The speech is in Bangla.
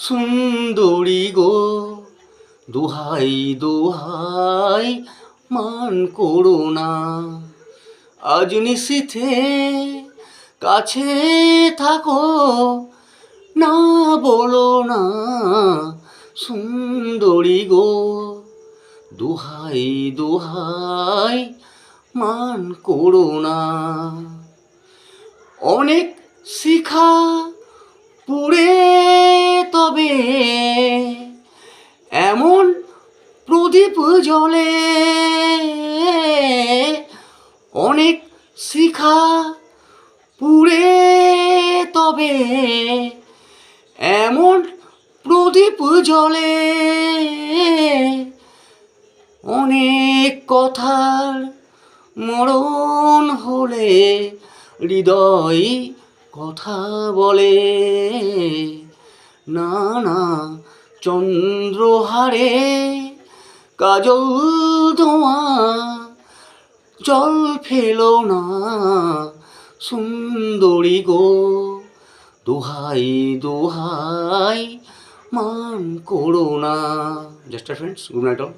সুন্দরী গো, দোহাই দোহাই মান করো না। আজ নিশীথে কাছে থাকো, না বলো না সুন্দরী গো, দোহাই দোহাই মান করো না। অনেক শিখা পুড়ে তবে এমন প্রদীপ জ্বলে, অনেক শিখা পুড়ে তবে এমন প্রদীপ জ্বলে, অনেক কথার মরণ হলে হৃদয় কথা বলে। না না চন্দ্রহারে কাজল ধোঁয়া জল ফেলো না সুন্দরী গো, দোহাই দোহাই মান করো না। Just friends, good night all.